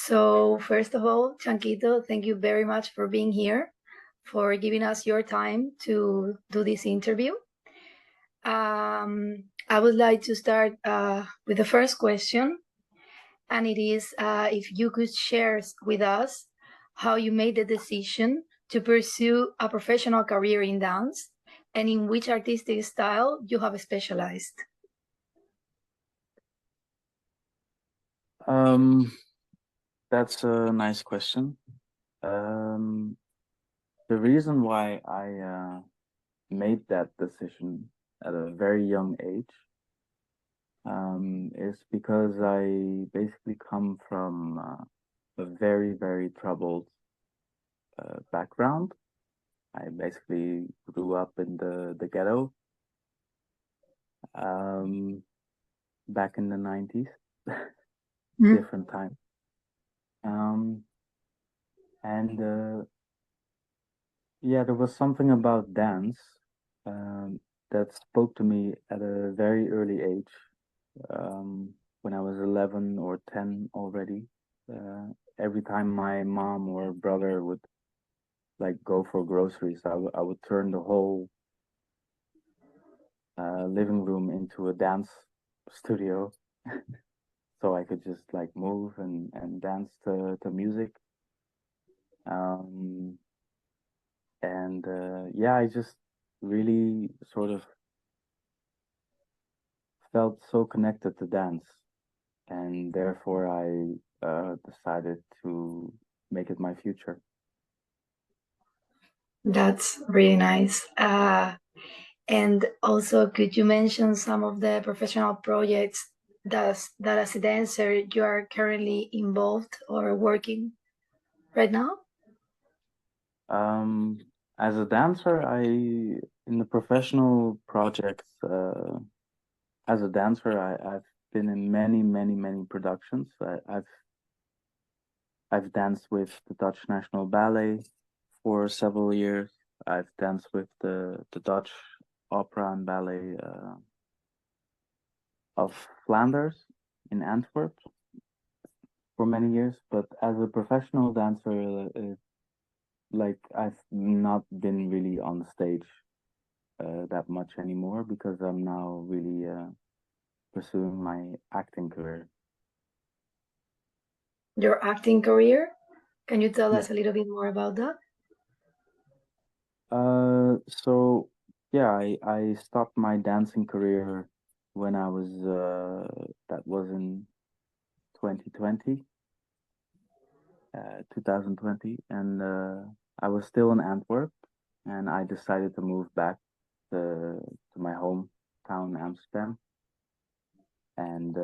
So first of all, Chanquito, thank you very much for being here, for giving us your time to do this interview. I would like to start with the first question, and it is if you could share with us how you made the decision to pursue a professional career in dance and in which artistic style you have specialized. That's a nice question. The reason why I made that decision at a very young age is because I basically come from a very, very troubled background. I basically grew up in the ghetto um, back in the 90s, different time. And yeah, there was something about dance that spoke to me at a very early age, when I was 11 or 10 already. Every time my mom or brother would like go for groceries, I would turn the whole living room into a dance studio, so I could just like move and dance to music. Um, and yeah, I just really sort of felt so connected to dance, and therefore I decided to make it my future. That's really nice. And also, could you mention some of the professional projects that as a dancer you are currently involved or working right now? Um, as a dancer, in the professional projects, as a dancer, I've been in many, many, many productions. I've danced with the Dutch National Ballet for several years. I've danced with the Dutch Opera and Ballet of Flanders in Antwerp for many years. But as a professional dancer, like I've not been really on the stage that much anymore because I'm now really pursuing my acting career. Your acting career? Can you tell Yeah. us a little bit more about that? So yeah, I stopped my dancing career when I was that was in 2020, 2020, and I was still in Antwerp, and I decided to move back to my hometown, Amsterdam, and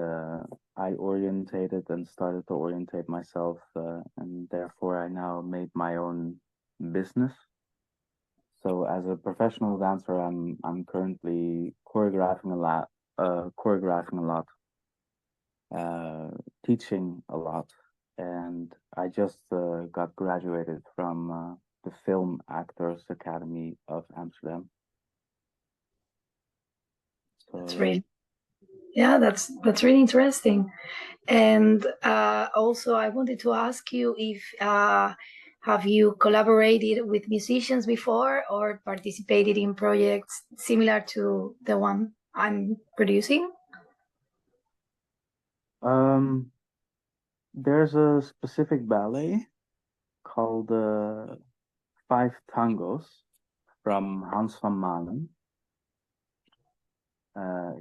I orientated and started to orientate myself, and therefore I now made my own business. So as a professional dancer, I'm currently choreographing a lot, teaching a lot, and I just got graduated from the Film Actors Academy of Amsterdam. That's So really, yeah, that's really interesting. And also, I wanted to ask you if have you collaborated with musicians before or participated in projects similar to the one I'm producing? um, there's a specific ballet called Five Tangos from Hans van Manen.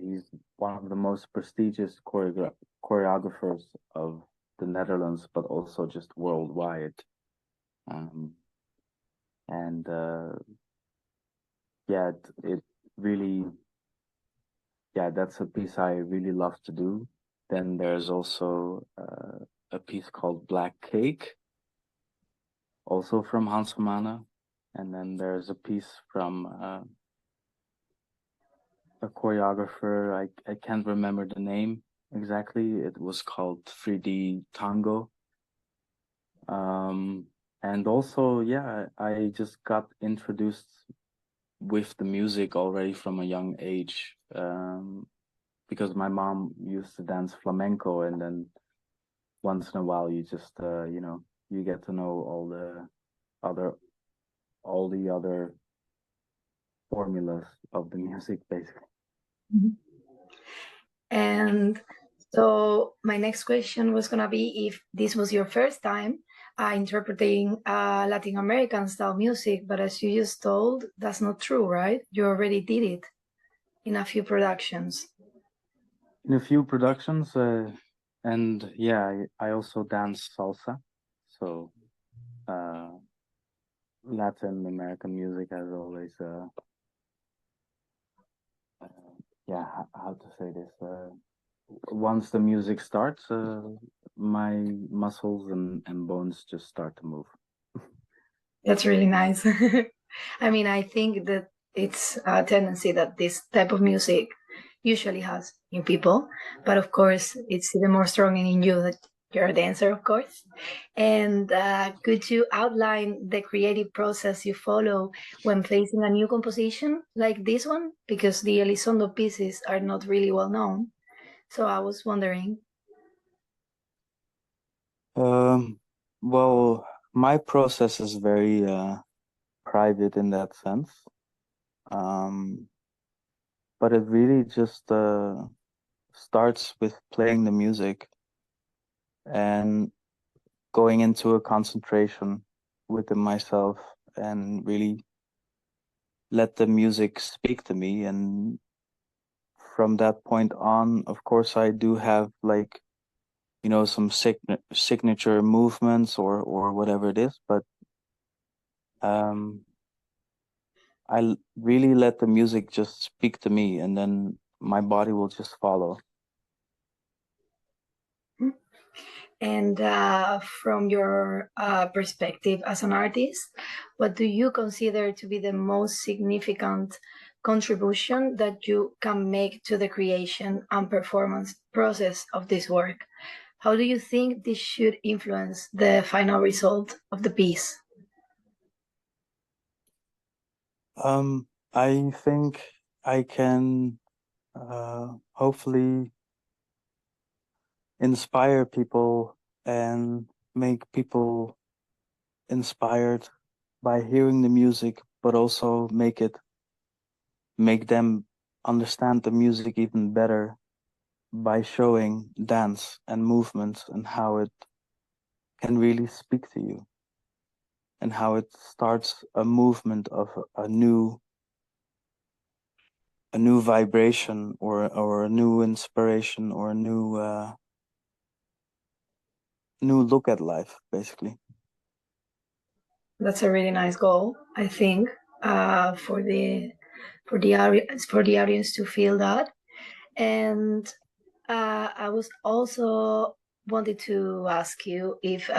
He's one of the most prestigious choreographers of the Netherlands, but also just worldwide. Um, and yeah, it really, yeah, that's a piece I really love to do. Then there's also a piece called Black Cake, also from Hans van Manen. And then there's a piece from a choreographer. I can't remember the name exactly. It was called 3D Tango. And also, yeah, I just got introduced with the music already from a young age, because my mom used to dance flamenco, and then once in a while you just you get to know other all the other formulas of the music basically. Mhm. And so my next question was gonna be if this was your first time interpreting Latin American style music, but as you just told, that's not true, right? You already did it in a few productions. In a few productions, and yeah, I also dance salsa, so uh, Latin American music has always uh, yeah, how to say this, once the music starts, my muscles and bones just start to move. That's really nice. I mean, I think that it's a tendency that this type of music usually has in people, but of course, it's even more strong in you that you're a dancer, of course. And could you outline the creative process you follow when facing a new composition like this one? Because the Elizondo pieces are not really well known. So I was wondering. Um, well, my process is very private in that sense. Um, but it really just starts with playing the music and going into a concentration within myself and really let the music speak to me. And from that point on, of course, I do have like, some signature movements or whatever it is, but um, really let the music just speak to me, and then my body will just follow. And from your perspective as an artist, what do you consider to be the most significant contribution that you can make to the creation and performance process of this work? How do you think this should influence the final result of the piece? I think I can hopefully inspire people and make people inspired by hearing the music, but also make them understand the music even better by showing dance and movements and how it can really speak to you and how it starts a movement of a new vibration or a new inspiration or a new look at life basically. That's a really nice goal, I think, for the audience to feel that. And I was also wanted to ask you if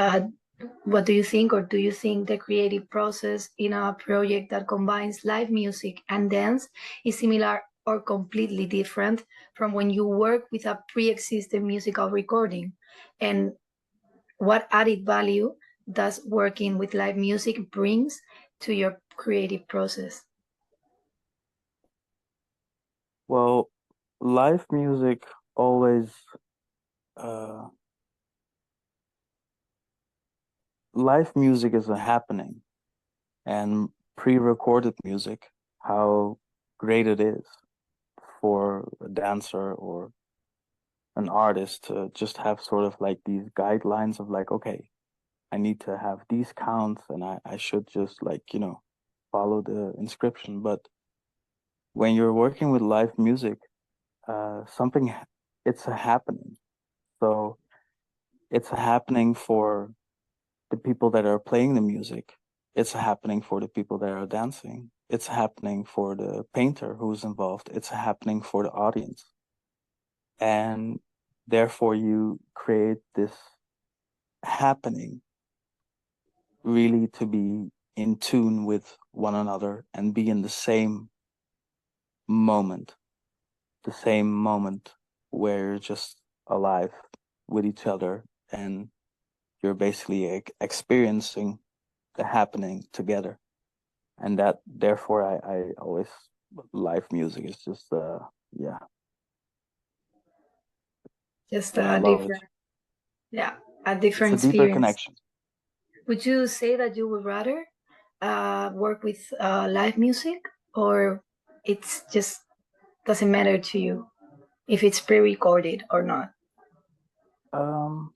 what do you think, or do you think the creative process in a project that combines live music and dance is similar or completely different from when you work with a pre-existing musical recording? And what added value does working with live music brings to your creative process? Well, live music always uh live music is a happening, and pre-recorded music, how great it is for a dancer or an artist to just have sort of like these guidelines of like, okay, I need to have these counts and I should just like, follow the inscription. But when you're working with live music, something, it's a happening. So it's a happening for the people that are playing the music. It's a happening for the people that are dancing. It's happening for the painter who's involved. It's happening for the audience. And therefore you create this happening really to be in tune with one another and be in moment, the same moment where you're just alive with each other and you're basically experiencing the happening together. And that, therefore, I always, live music is just, yeah, Just I love it. different, yeah. a It's different a deeper experience. connection. Would you say that you would rather work with live music, or it's just doesn't matter to you if it's pre-recorded or not? Um,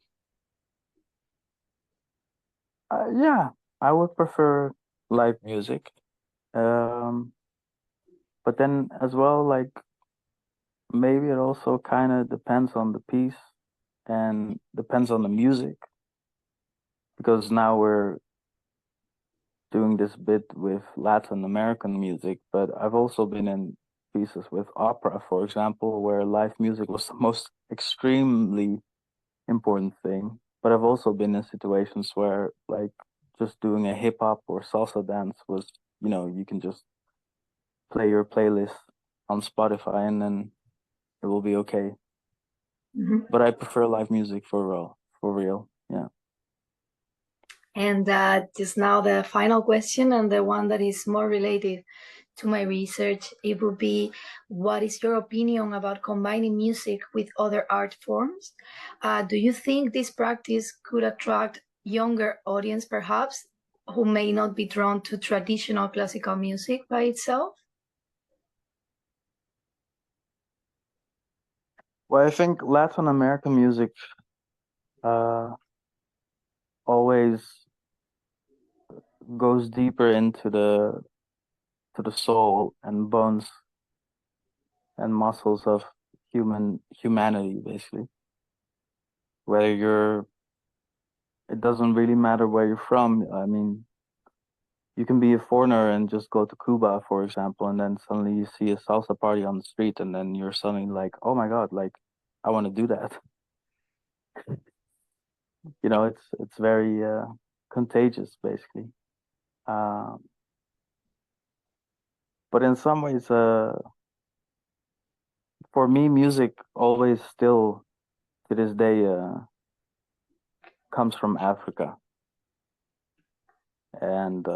yeah, I would prefer live music. Um, but then as well, like maybe it also kind of depends on the piece and depends on the music because now we're doing this bit with Latin American music, but I've also been in pieces with opera, for example, where live music was the most extremely important thing. But I've also been in situations where like just doing a hip hop or salsa dance was, you can just play your playlist on Spotify and then it will be okay. Mm-hmm. But I prefer live music for real, for real. Yeah. And just now the final question, and the one that is more related to my research, it would be, what is your opinion about combining music with other art forms? Do you think this practice could attract younger audience, perhaps, who may not be drawn to traditional classical music by itself? Well, I think Latin American music uh, always goes deeper into the soul and bones and muscles of humanity, basically. Whether you're, it doesn't really matter where you're from. I mean, you can be a foreigner and just go to Cuba, for example, and then suddenly you see a salsa party on the street, and then you're suddenly like, oh my God, like I want to do that. It's very contagious, basically. Um, but in some ways, for me, music always still to this day comes from Africa, and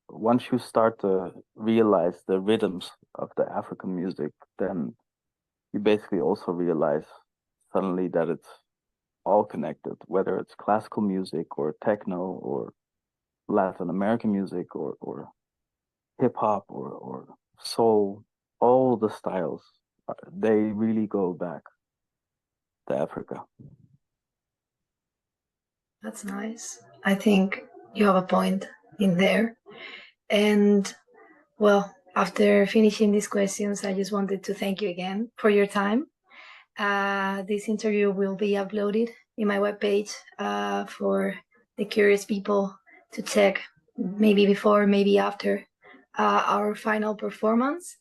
once you start to realize the rhythms of the African music, then you basically also realize suddenly that it's all connected, whether it's classical music or techno or Latin American music or hip hop or soul, all the styles, they really go back to Africa. That's nice. I think you have a point in there. And well, after finishing these questions, I just wanted to thank you again for your time. This interview will be uploaded in my webpage for the curious people to check, maybe before, maybe after our final performance,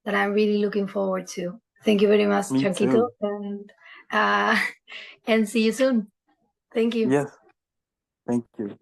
that I'm really looking forward to. Thank you very much, Me Chanquito, too. uh, and see you soon. Thank you. Yes, thank you.